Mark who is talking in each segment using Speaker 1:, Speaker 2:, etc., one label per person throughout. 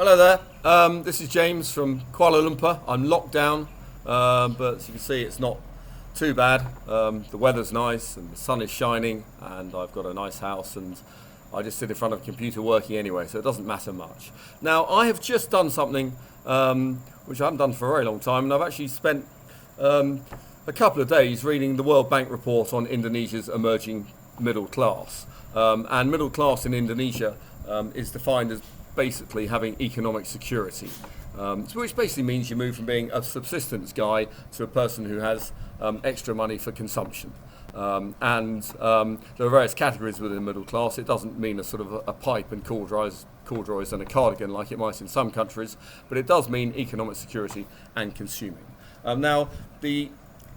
Speaker 1: Hello there. This is James from Kuala Lumpur. I'm locked down, but as you can see, it's not too bad. The weather's nice and the sun is shining, and I've got a nice house, and I just sit in front of a computer working anyway, so it doesn't matter much. Now, I have just done something which I haven't done for a very long time, and I've actually spent a couple of days reading the World Bank report on Indonesia's emerging middle class. And middle class in Indonesia is defined as basically having economic security, which basically means you move from being a subsistence guy to a person who has extra money for consumption. And there are various categories within the middle class. It doesn't mean a sort of a pipe and corduroys and a cardigan like it might in some countries, but it does mean economic security and consuming. Now, the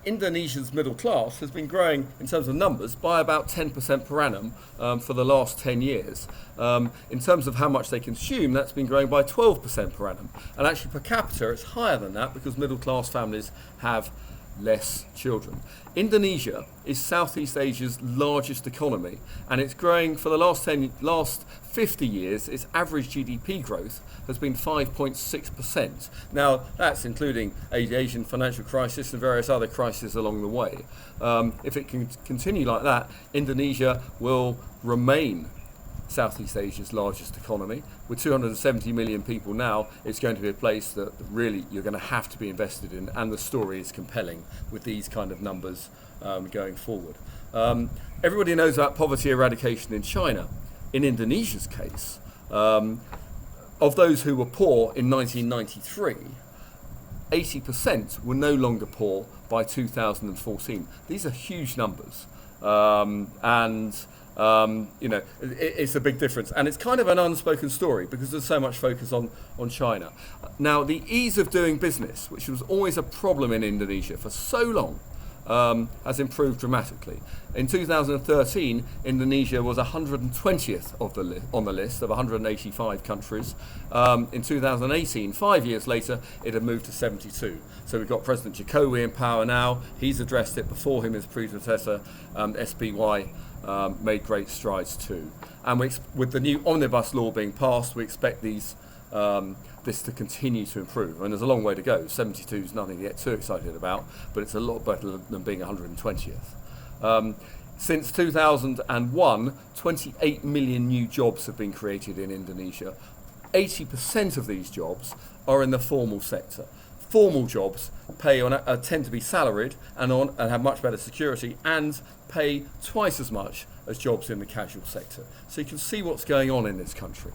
Speaker 1: Indonesia's middle class has been growing in terms of numbers by about 10% per annum for the last 10 years. In terms of how much they consume, that's been growing by 12% per annum. And actually per capita it's higher than that because middle class families have less children. Indonesia is Southeast Asia's largest economy, and it's growing for the last 50 years. Its average GDP growth has been 5.6%. Now, that's including the Asian financial crisis and various other crises along the way. If it can continue like that, Indonesia will remain Southeast Asia's largest economy. With 270 million people now, it's going to be a place that really you're going to have to be invested in, and the story is compelling with these kind of numbers going forward. Everybody knows about poverty eradication in China. In Indonesia's case, of those who were poor in 1993, 80% were no longer poor by 2014. These are huge numbers, it's a big difference, and it's kind of an unspoken story because there's so much focus on China. Now, the ease of doing business, which was always a problem in Indonesia for so long, has improved dramatically. In 2013, Indonesia was 120th on the list of 185 countries. In 2018, 5 years later, it had moved to 72. So we've got President Jokowi in power now. He's addressed it. Before him, his predecessor, SPY, made great strides too. And with the new omnibus law being passed, we expect this to continue to improve. And there's a long way to go. 72 is nothing to get too excited about, but it's a lot better than being 120th. Since 2001, 28 million new jobs have been created in Indonesia. 80% of these jobs are in the formal sector. Formal jobs tend to be salaried and have much better security and pay twice as much as jobs in the casual sector. So you can see what's going on in this country.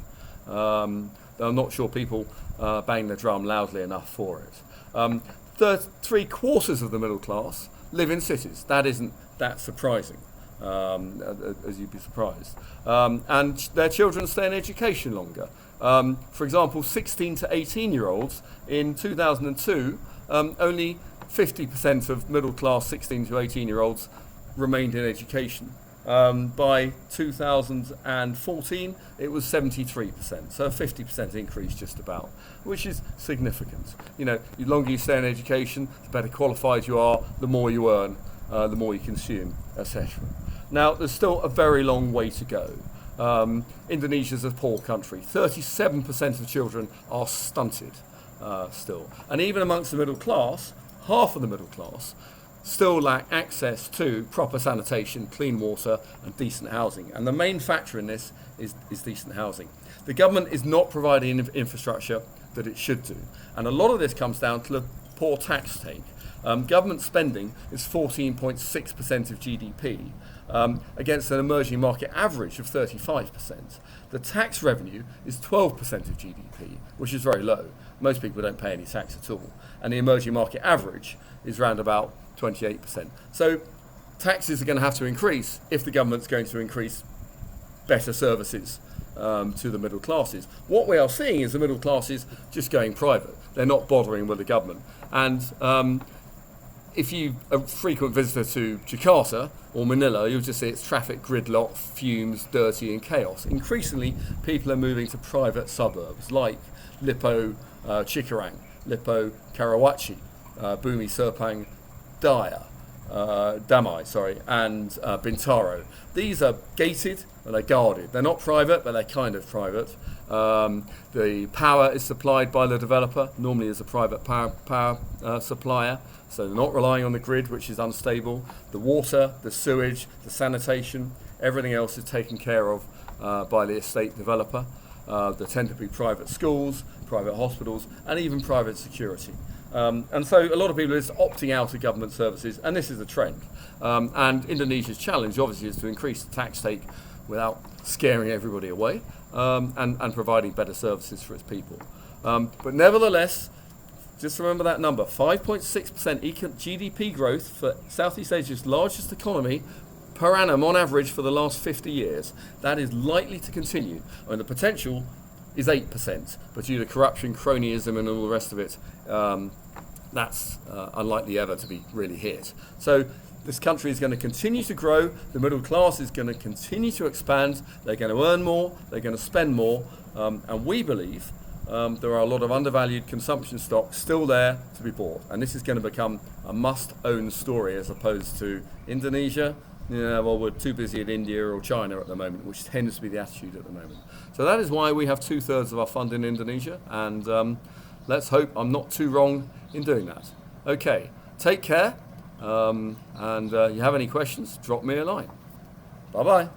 Speaker 1: I'm not sure people bang the drum loudly enough for it. 3/4 of the middle class live in cities. That isn't that surprising, as you'd be surprised. And their children stay in education longer. For example, 16 to 18-year-olds in 2002, only 50% of middle-class 16 to 18-year-olds remained in education. By 2014, it was 73%, so a 50% increase just about, which is significant. You know, the longer you stay in education, the better qualified you are, the more you earn, the more you consume, etc. Now, there's still a very long way to go. Indonesia's a poor country. 37% of children are stunted still. And even amongst the middle class, half of the middle class still lack access to proper sanitation, clean water and decent housing. And the main factor in this is decent housing. The government is not providing infrastructure that it should do. And a lot of this comes down to the poor tax take. Government spending is 14.6% of GDP. Against an emerging market average of 35%. The tax revenue is 12% of GDP, which is very low. Most people don't pay any tax at all. And the emerging market average is around about 28%. So taxes are going to have to increase if the government's going to increase better services to the middle classes. What we are seeing is the middle classes just going private. They're not bothering with the government. And if you're a frequent visitor to Jakarta or Manila, you'll just see it's traffic gridlock, fumes, dirty and chaos. Increasingly, people are moving to private suburbs like Lippo Cikarang, Lippo Karawaci, Bumi Serpang Daya, Damai, and Bintaro. These are gated and they're guarded. They're not private, but they're kind of private. The power is supplied by the developer, normally as a private power supplier, so they're not relying on the grid, which is unstable. The water, the sewage, the sanitation, everything else is taken care of by the estate developer. There tend to be private schools, private hospitals, and even private security. And so a lot of people are just opting out of government services, and this is a trend. And Indonesia's challenge, obviously, is to increase the tax take without scaring everybody away, and providing better services for its people. But nevertheless, just remember that number, 5.6% GDP growth for Southeast Asia's largest economy per annum on average for the last 50 years. That is likely to continue. I mean, the potential is 8%, but due to corruption, cronyism, and all the rest of it, that's unlikely ever to be really hit. So this country is going to continue to grow. The middle class is going to continue to expand. They're going to earn more. They're going to spend more. And we believe there are a lot of undervalued consumption stocks still there to be bought. And this is going to become a must-own story as opposed to Indonesia. Yeah, well, we're too busy in India or China at the moment, which tends to be the attitude at the moment. So that is why we have 2/3 of our fund in Indonesia, and let's hope I'm not too wrong in doing that. Okay, take care, and you have any questions, drop me a line. Bye-bye.